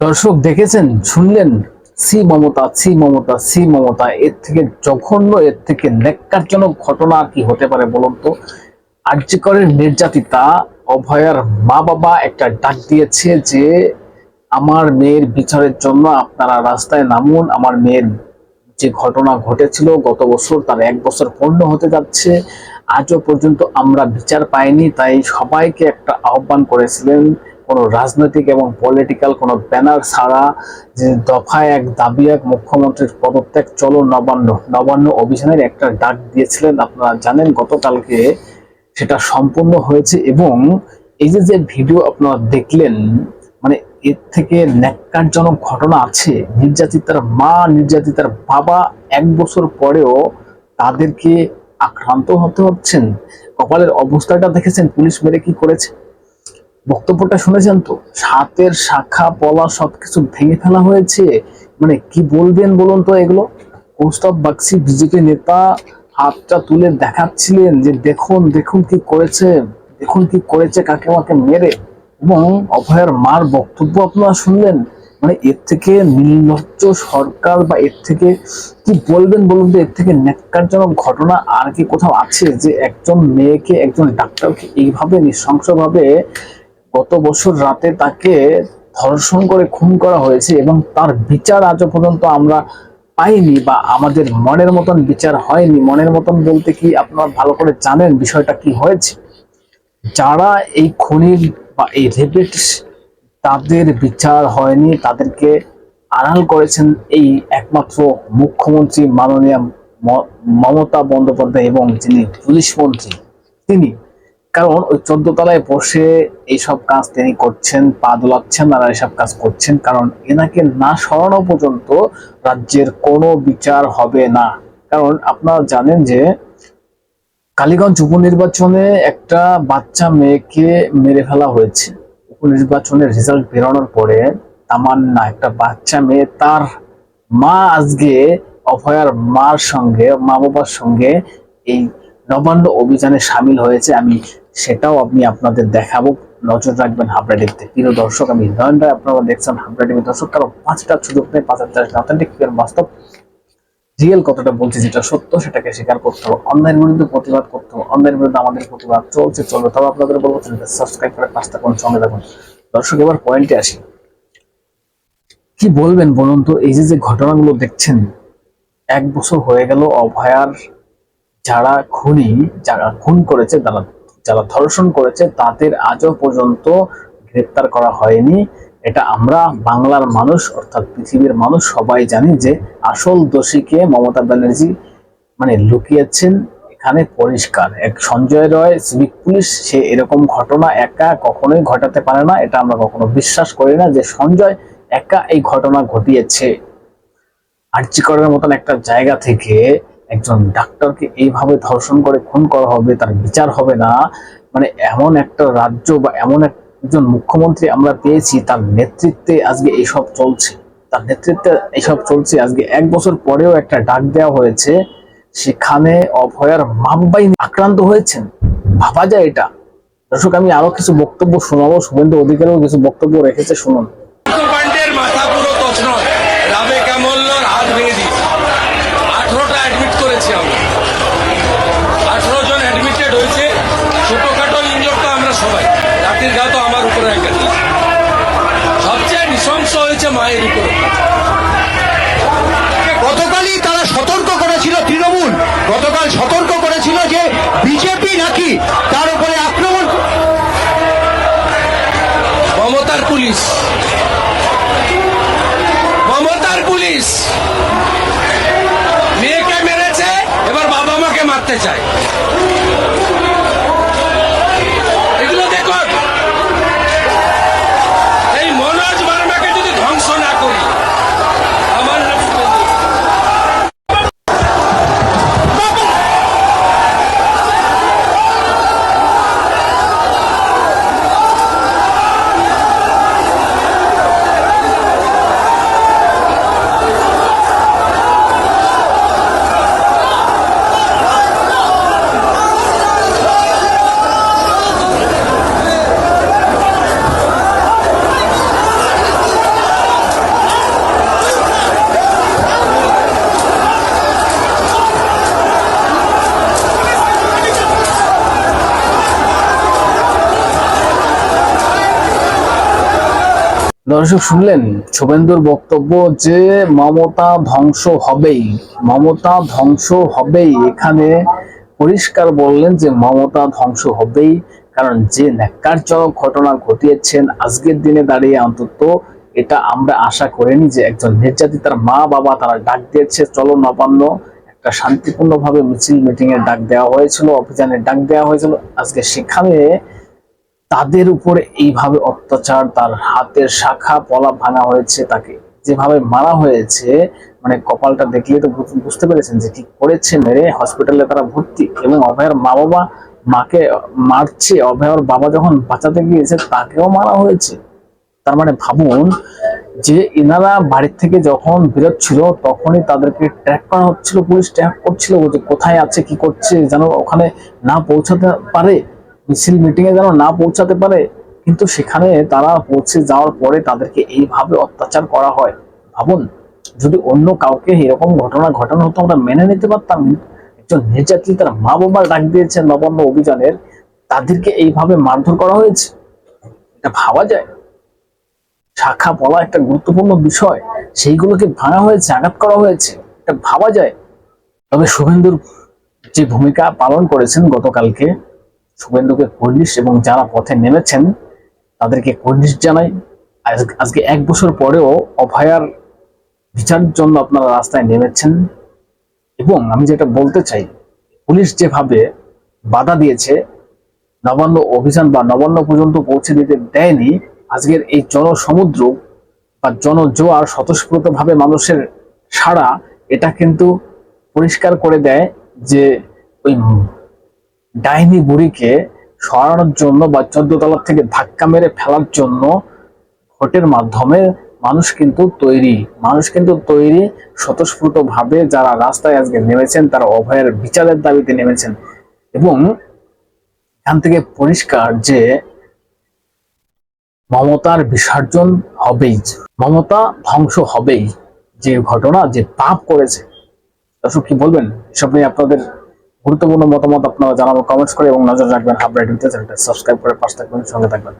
দর্শক দেখেছেন, শুনলেন, সি মমতা, সি মমতা, সি মমতা। এর থেকে জঘন্য, এর থেকে ন্যাক্কারজনক ঘটনা আর কি হতে পারে বলুন তো। আরজি করের নির্যাতিতা অভয়ার মা বাবা একটা ডাক দিয়েছে যে আমার মেয়ের বিচারের জন্য আপনারা রাস্তায় নামুন। আমার মেয়ের যে ঘটনা ঘটেছিল গত বছর, তার 1 বছর পূর্ণ হতে যাচ্ছে, আজও পর্যন্ত আমরা বিচার পাইনি। তাই সবাইকে একটা আহ্বান করেছিলেন, কোনো রাজনৈতিক এবং পলিটিক্যাল কোনো ব্যানার ছাড়া, যে দফায় এক দাবি এক, মুখ্যমন্ত্রীর পদত্যাগ, চলো নবান্ন। নবান্ন অভিযানের একটা ডাক দিয়েছিলেন, আপনারা জানেন। গতকালকে সেটা সম্পূর্ণ হয়েছে এবং এই যে যে ভিডিও আপনারা দেখলেন, মানে এর থেকে ন্যাক্কারজনক ঘটনা আছে। নির্যাতিতার মা, নির্যাতিতার বাবা 1 বছর পরেও তাদেরকে আক্রান্ত হতে হচ্ছেন। কপালের অবস্থাটা দেখেছেন, পুলিশ মেরে কি করেছে। বক্তব্যটা শুনেছেন তো, হাতের শাখা পলা সবকিছু ভেঙে ফেলা হয়েছে। মানে কি বলবেন বলুন তো এগুলো। কৌস্তব বাগচি বিজেপি নেতা হাতটা তুলে দেখাচ্ছিলেন যে দেখুন দেখুন কি করেছে, দেখুন কি করেছে কাকিমাকে মেরে। এবং অভয়ের মার বক্তব্য আপনারা শুনলেন। মানে এর থেকে নির্লজ্জ সরকার বা এর থেকে কি বলবেন বলুন তো, এর থেকে ন্যাক্কারজনক ঘটনা আর কি কোথাও আছে? যে একজন মেয়েকে, একজন ডাক্তারকে এইভাবে নৃশংসভাবে গত বছর রাতে তাকে ধর্ষণ করে খুন করা হয়েছে এবং তার বিচার আজও পর্যন্ত আমরা পাইনি, বা আমাদের মনের মতন বিচার হয়নি। মনের মতন বলতে কি, আপনারা ভালো করে জানেন বিষয়টা কি হয়েছে। যারা এই খুনির বা এই রেপিস্ট, তাদের বিচার হয়নি, তাদেরকে আড়াল করেছেন এই একমাত্র মুখ্যমন্ত্রী মাননীয় মমতা বন্দ্যোপাধ্যায় এবং যিনি পুলিশ মন্ত্রী তিনি। কারণ ওই 14 তলায় বসে এইসব কাজ তিনি করছেন, পা দোলাচ্ছেন আর এসব কাজ করছেন। কারণ এনাকে না সরানো পর্যন্ত রাজ্যের কোনো বিচার হবে না। কারণ আপনারা জানেন যে কালীগঞ্জ উপনির্বাচনে একটা বাচ্চা মেয়েকে মেরে ফেলা হয়েছে। উপনির্বাচনের রেজাল্ট বেরোনোর পরে তামান্না, একটা বাচ্চা মেয়ে, তার মা আজকে অভয়ার মার সঙ্গে, মা বাবার সঙ্গে এই নবান্ন অভিযানে সামিল হয়েছে। আমি সেটাও আপনাদের দেখাবো, নজর রাখবেন হাবড়া টিভিতে। প্রিয় দর্শক, আমি নয়ন রায়, আপনারা দেখছেন হাবড়া টিভি। দর্শক, কারো 5টা সুযোগ নেই, 5 অথেন্টিক বাস্তব রিয়েল কথাটা বলছি, যেটা সত্য সেটাকে স্বীকার করতে হবে। অন্যায়ের বিরুদ্ধে প্রতিবাদ করতে হবে। অন্যায়ের বিরুদ্ধে আমাদের প্রতিবাদ চলছে, চলবে। তবে আপনাদের বলবো চ্যানেলটা সাবস্ক্রাইব করে 5টা কোন সঙ্গে থাকুন। দর্শক, এবার পয়েন্টে আসি। কি বলবেন বলুন তো, এই যে যে ঘটনাগুলো দেখছেন, 1 বছর হয়ে গেল অভয়ার, যারা খুনি, যারা খুন করেছে, যারা যারা ধর্ষণ করেছে, তাদের আজও পর্যন্ত গ্রেপ্তার করা হয়নি। এটা আমরা বাংলার মানুষ, অর্থাৎ পৃথিবীর মানুষ সবাই জানি যে আসল দোষীকে মমতা ব্যানার্জি মানে লুকিয়েছেন। এখানে পরিষ্কার, এক সঞ্জয় রায় সিভিক পুলিশ, সে এরকম ঘটনা একা কখনোই ঘটাতে পারে না। এটা আমরা কখনো বিশ্বাস করি না যে সঞ্জয় একা এই ঘটনা ঘটিয়েছে। আরজি করের মতন একটা জায়গা থেকে একজন ডাক্তারকে এইভাবে ধর্ষণ করে খুন করা হবে, তার বিচার হবে না। মানে এমন একটা রাজ্য বা এমন একজন মুখ্যমন্ত্রী আমরা পেয়েছি, তার নেতৃত্বে আজকে এইসব চলছে। তার নেতৃত্বে এইসব চলছে। আজকে 1 বছর পরেও একটা ডাক দেওয়া হয়েছে, সেখানে অভয়ার মা বাবাই আক্রান্ত হয়েছেন। ভাবা যায় এটা। দর্শক, আমি আরো কিছু বক্তব্য শোনাবো। শুভেন্দু অধিকারীও কিছু বক্তব্য রেখেছে, শুনুন। মায়ের উপর গতকালই তারা সতর্ক করেছিল, তৃণমূল গতকাল সতর্ক করেছিল যে বিজেপি নাকি তার উপরে আক্রমণ। মমতার পুলিশ, মমতার পুলিশ মেয়েকে মেরেছে, এবার বাবা মাকে মারতে চায়। দর্শক শুনলেন শুভেন্দুর বক্তব্য যে মমতা ধ্বংস হবেই, মমতা ধ্বংস হবেই। এখানে পরিষ্কার বললেন যে মমতা ধ্বংস হবেই, কারণ যে ন্যাক্কারজনক ঘটনা ঘটিয়েছেন আজকের দিনে দাঁড়িয়ে, অন্তত এটা আমরা আশা করিনি যে একজন নির্যাতিতার মা বাবা তারা ডাক দিয়েছে চলো নবান্ন, একটা শান্তিপূর্ণভাবে মিছিল মিটিং এর ডাক দেওয়া হয়েছিল, অভিযানের ডাক দেওয়া হয়েছিল, আজকে সেখানে তাদের উপরে এইভাবে অত্যাচার, তার হাতের শাখা পলা ভাঙা হয়েছে, তাকে যেভাবে মারা হয়েছে, মানে কপালটা দেখলে তো বুঝতে পেরেছেন যে কি করেছে। মেরে হসপিটালে তারা ভর্তি, এবং অভয়ের মা বাবা মাকে মারছে, অভয়ের বাবা যখন বাঁচাতে গিয়েছে তাকেও মারা হয়েছে। তার মানে ভাবুন যে এনারা বাড়ির থেকে যখন বেরোচ্ছিল তখনই তাদেরকে ট্র্যাক করা হচ্ছিল, পুলিশ ট্র্যাক করছিল যে কোথায় আছে কি করছে, যেন ওখানে না পৌঁছাতে পারে, মিছিল মিটিং এ যেন না পৌঁছাতে পারে। কিন্তু সেখানে তারা পৌঁছে যাওয়ার পরে তাদেরকে এইভাবে অত্যাচার করা হয়। ভাবুন যদি অন্য কাউকে এরকম ঘটনা ঘটানো হতো আমরা মেনে নিতে পারতাম, একজন নির্যাতিতার মা বাবা ডাক দিয়েছে নবান্ন অভিযানের, তাদেরকে এইভাবে মারধর করা হয়েছে, এটা ভাবা যায়? শাখা বলা একটা গুরুত্বপূর্ণ বিষয়, সেইগুলোকে ভাঙা হয়েছে, আঘাত করা হয়েছে, এটা ভাবা যায়? তবে শুভেন্দুর যে ভূমিকা পালন করেছেন গতকালকে, শুভেন্দুকে কর্নিশ এবং যারা পথে নেমেছেন তাদেরকে কর্নিশ জানাই। আজকে 1 বছর পরেও অভয়ার বিচারের জন্য আপনারা রাস্তায় নেমেছেন। এবং আমি যেটা বলতে চাই, পুলিশ যেভাবে বাধা দিয়েছে, নবান্ন অভিযান বা নবান্ন পর্যন্ত পৌঁছে দিতে দেয়নি, আজকের এই জনসমুদ্র বা জনজোয়ার স্বতঃস্ফূর্তভাবে মানুষের সাড়া, এটা কিন্তু পরিষ্কার করে দেয় যে ওই ডাইনি বুড়িকে সরানোর জন্য বা 14 তলা থেকে ধাক্কা মেরে ফেলার জন্য ভোটের মাধ্যমে মানুষ কিন্তু তৈরি স্বতঃস্ফূর্তভাবে যারা রাস্তায় আজকে নেমেছেন তারা অভয়ের বিচারের দাবিতে নেমেছেন। এবং এখান থেকে পরিষ্কার যে মমতার বিসর্জন হবেই, মমতা ধ্বংস হবেই, যে ঘটনা যে পাপ করেছে। দর্শক কি বলবেন এসব নিয়ে? আপনাদের গুরুত্বপূর্ণ মতামত আপনারা জানাবেন কমেন্টস করে, এবং নজর রাখবেন হাবরাইট চ্যানেলটা সাবস্ক্রাইব করে পাশে থাকবেন, সঙ্গে থাকবেন।